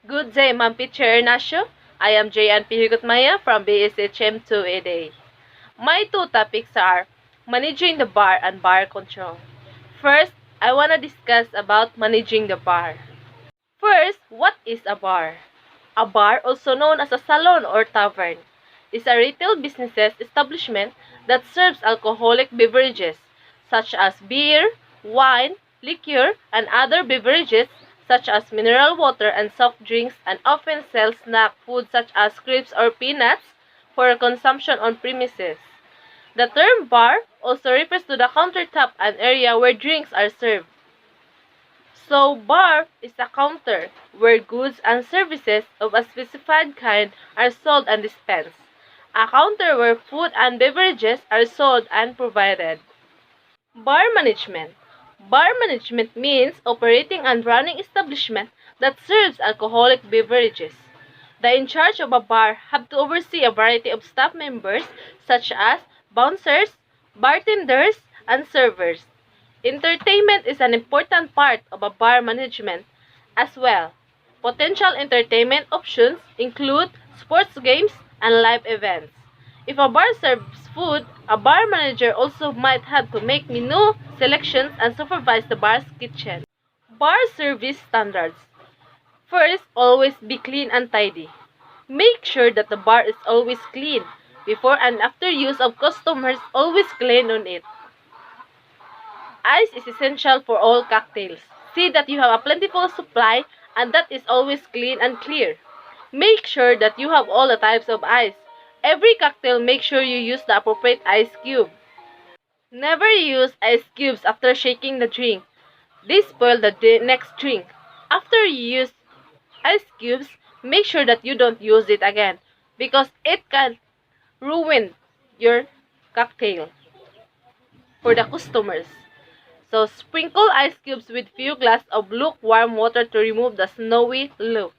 Good day, Ma'am Teacher Ignacio. I am Jey-Ann from BSHM 2A. My two topics are managing the bar and bar control. First, I want to discuss about managing the bar. First, what is a bar? A bar, also known as a salon or tavern, is a retail business establishment that serves alcoholic beverages such as beer, wine, liquor, and other beverages such as mineral water and soft drinks, and often sells snack food such as crisps or peanuts for consumption on premises. The term bar also refers to the countertop, an area where drinks are served. So, bar is a counter where goods and services of a specified kind are sold and dispensed. A counter where food and beverages are sold and provided. Bar management. Bar management means operating and running establishment that serves alcoholic beverages. The in charge of a bar have to oversee a variety of staff members such as bouncers, bartenders, and servers. Entertainment is an important part of a bar management as well. Potential entertainment options include sports games and live events. If a bar serves food, a bar manager also might have to make menu selections and supervise the bar's kitchen. Bar service standards. First, always be clean and tidy. Make sure that the bar is always clean. Before and after use of customers, always clean on it. Ice is essential for all cocktails. See that you have a plentiful supply and that is always clean and clear. Make sure that you have all the types of ice. Every cocktail, make sure you use the appropriate ice cube. Never use ice cubes after shaking the drink. They spoil the next drink. After you use ice cubes, make sure that you don't use it again because it can ruin your cocktail for the customers. So, sprinkle ice cubes with few glasses of lukewarm water to remove the snowy look.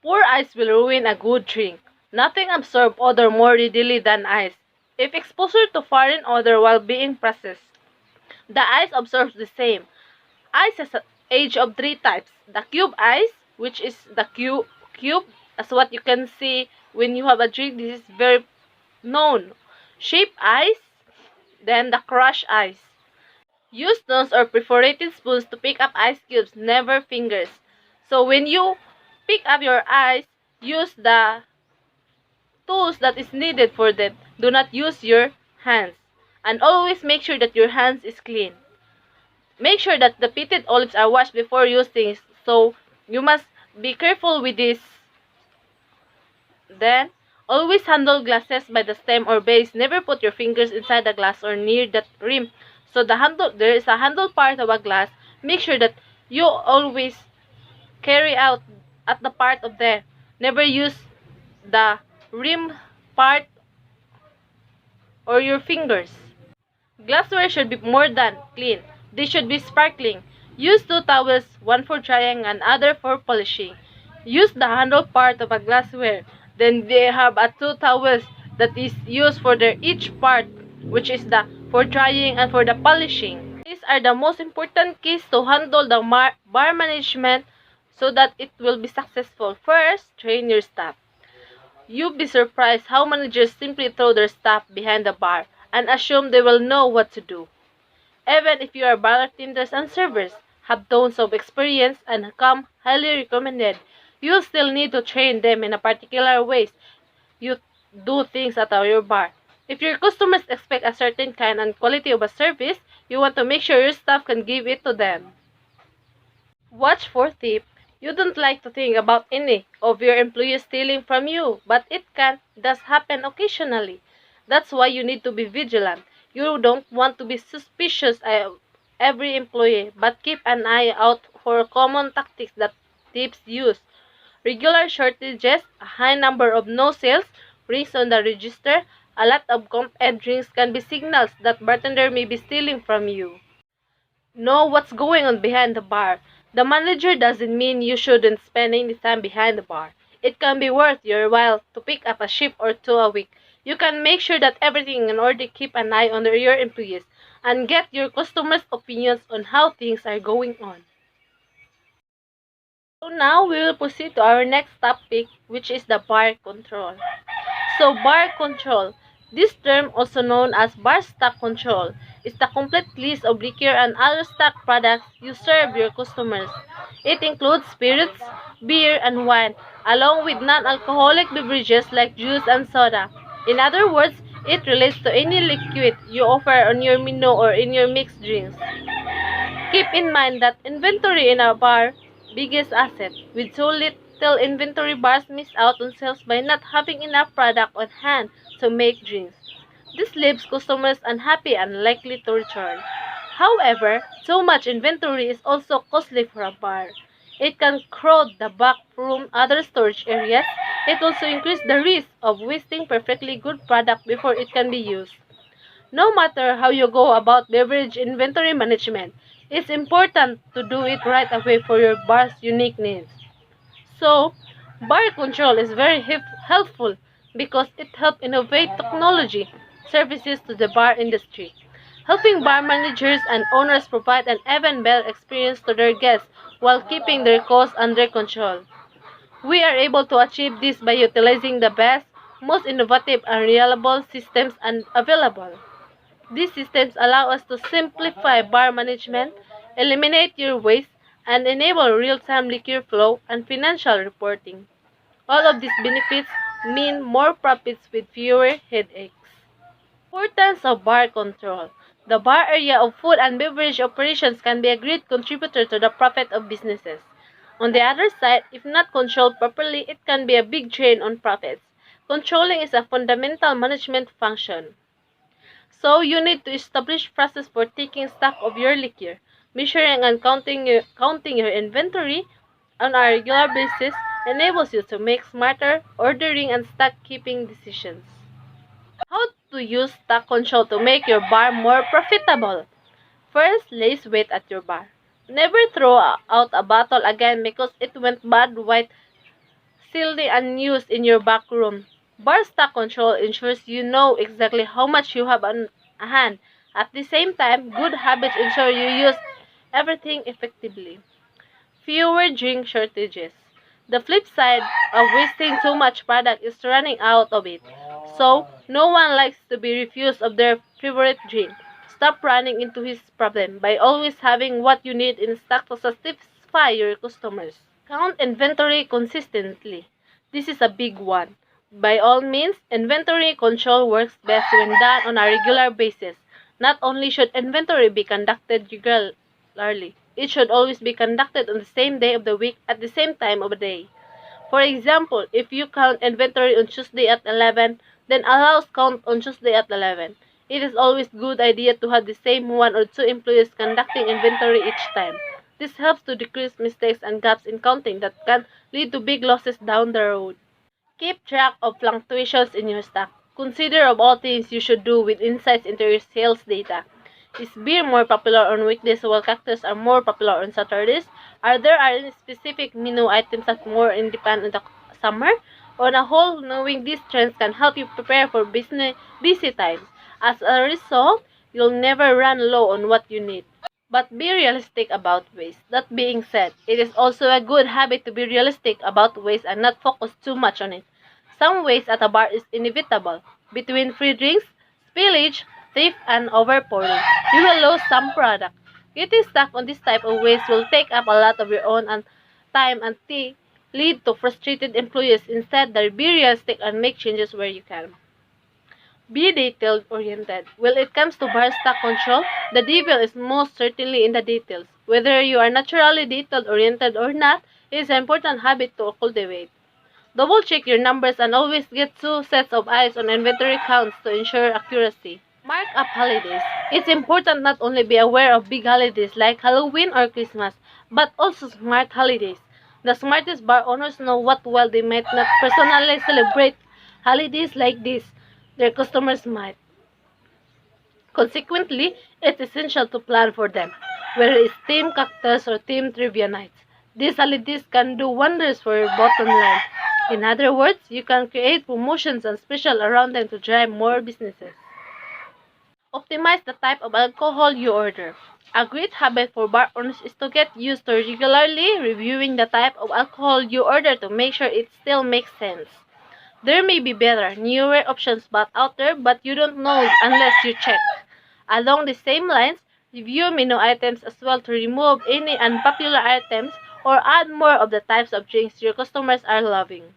Poor ice will ruin a good drink. Nothing absorbs odor more readily than ice. If exposure to foreign odor while being processed, the ice absorbs the same. Ice has an age of three types. The cube ice, which is the cube, as what you can see when you have a drink. This is very known. Shape ice, then the crush ice. Use stones or perforated spoons to pick up ice cubes, never fingers. So when you pick up your ice, use the tools that is needed for them. Do not use your hands. And always make sure that your hands is clean. Make sure that the pitted olives are washed before using. So you must be careful with this. Then, always handle glasses by the stem or base. Never put your fingers inside the glass or near the rim. So there is a handle part of a glass. Make sure that you always carry out at the part of there. Never use the rim part or your fingers. Glassware should be more than clean. They should be sparkling. Use 2 towels, one for drying and other for polishing. Use the handle part of a glassware. Then they have a 2 towels that is used for their each part, which is the for drying and for the polishing. These are the most important keys to handle the bar management so that it will be successful. First, train your staff. You'll be surprised how managers simply throw their staff behind the bar and assume they will know what to do. Even if your bartenders and servers have tons of experience and come highly recommended, you'll still need to train them in a particular ways you do things at your bar. If your customers expect a certain kind and quality of a service, you want to make sure your staff can give it to them. Watch for theft. You don't like to think about any of your employees stealing from you, but it does happen occasionally. That's why you need to be vigilant. You don't want to be suspicious of every employee, but keep an eye out for common tactics that thieves use. Regular shortages, a high number of no sales, rings on the register, a lot of comp-ed drinks can be signals that bartender may be stealing from you. Know what's going on behind the bar. The manager doesn't mean you shouldn't spend any time behind the bar. It can be worth your while to pick up a shift or 2 a week. You can make sure that everything in order, keep an eye on your employees, and get your customers' opinions on how things are going on. So now we will proceed to our next topic, which is the bar control. So bar control, this term also known as bar stock control, is the complete list of liquor and other stock products you serve your customers. It includes spirits, beer, and wine, along with non-alcoholic beverages like juice and soda. In other words, it relates to any liquid you offer on your menu or in your mixed drinks. Keep in mind that inventory in a bar, biggest asset. With so little inventory, bars miss out on sales by not having enough product on hand to make drinks. This leaves customers unhappy and likely to return. However, too much inventory is also costly for a bar. It can crowd the back room, other storage areas. It also increases the risk of wasting perfectly good product before it can be used. No matter how you go about beverage inventory management, it's important to do it right away for your bar's unique needs. So, bar control is very helpful because it helps innovate technology services to the bar industry, helping bar managers and owners provide an even better experience to their guests while keeping their costs under control. We are able to achieve this by utilizing the best, most innovative and reliable systems available. These systems allow us to simplify bar management, eliminate your waste, and enable real-time liquor flow and financial reporting. All of these benefits mean more profits with fewer headaches. Importance of bar control. The bar area of food and beverage operations can be a great contributor to the profit of businesses. On the other side, if not controlled properly, it can be a big drain on profits. Controlling is a fundamental management function. So you need to establish process for taking stock of your liquor, measuring and counting your inventory on a regular basis enables you to make smarter ordering and stock keeping decisions. How to use stock control to make your bar more profitable? First, place weight at your bar. Never throw out a bottle again because it went bad while still unused in your back room. Bar stock control ensures you know exactly how much you have on hand. At the same time, good habits ensure you use everything effectively. Fewer drink shortages. The flip side of wasting too much product is running out of it. So, no one likes to be refused of their favorite drink. Stop running into his problem by always having what you need in stock to satisfy your customers. Count inventory consistently. This is a big one. By all means, inventory control works best when done on a regular basis. Not only should inventory be conducted regularly, it should always be conducted on the same day of the week at the same time of the day. For example, if you count inventory on Tuesday at 11, then allow count on Tuesday at 11. It is always a good idea to have the same one or two employees conducting inventory each time. This helps to decrease mistakes and gaps in counting that can lead to big losses down the road. Keep track of fluctuations in your stock. Consider of all things you should do with insights into your sales data. Is beer more popular on weekdays while cocktails are more popular on Saturdays? Are there any specific menu items that more in demand in the summer? On a whole, knowing these trends can help you prepare for busy times. As a result, you'll never run low on what you need. But be realistic about waste. That being said, it is also a good habit to be realistic about waste and not focus too much on it. Some waste at a bar is inevitable. Between free drinks, spillage, theft, and overpouring, you will lose some product. Getting stuck on this type of waste will take up a lot of your own time and lead to frustrated employees. Instead, be realistic and make changes where you can. Be detail-oriented. When it comes to bar stock control, the devil is most certainly in the details. Whether you are naturally detail-oriented or not, it is an important habit to cultivate. Double-check your numbers and always get two sets of eyes on inventory counts to ensure accuracy. Mark up holidays. It's important not only be aware of big holidays like Halloween or Christmas, but also smart holidays. The smartest bar owners know what while they might not personally celebrate holidays like this, their customers might. Consequently, it's essential to plan for them, whether it's team cocktails or team trivia nights. These holidays can do wonders for your bottom line. In other words, you can create promotions and special around them to drive more businesses. Optimize the type of alcohol you order. A great habit for bar owners is to get used to regularly reviewing the type of alcohol you order to make sure it still makes sense. There may be better, newer options out there, but you don't know unless you check. Along the same lines, review menu items as well to remove any unpopular items or add more of the types of drinks your customers are loving.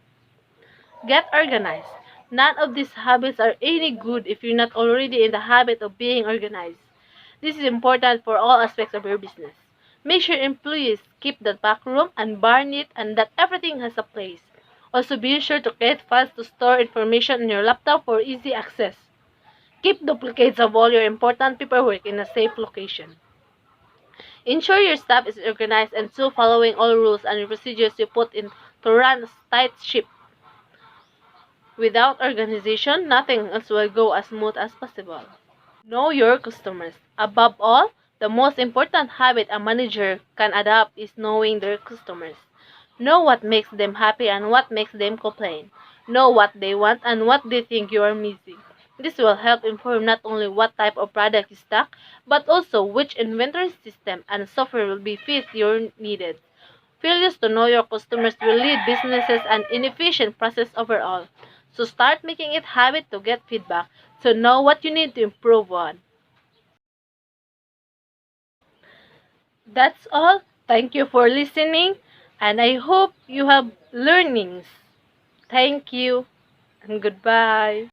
Get organized. None of these habits are any good if you're not already in the habit of being organized. This is important for all aspects of your business. Make sure employees keep the back room and bar neat and that everything has a place. Also be sure to create files to store information on your laptop for easy access. Keep duplicates of all your important paperwork in a safe location. Ensure your staff is organized and so following all rules and procedures you put in to run a tight ship. Without organization, nothing else will go as smooth as possible. Know your customers. Above all, the most important habit a manager can adopt is knowing their customers. Know what makes them happy and what makes them complain. Know what they want and what they think you are missing. This will help inform not only what type of product is stock, but also which inventory system and software will be fit your needed. Failures to know your customers will lead businesses an inefficient process overall. So start making it habit to get feedback to know what you need to improve on. That's all. Thank you for listening and I hope you have learnings. Thank you and goodbye.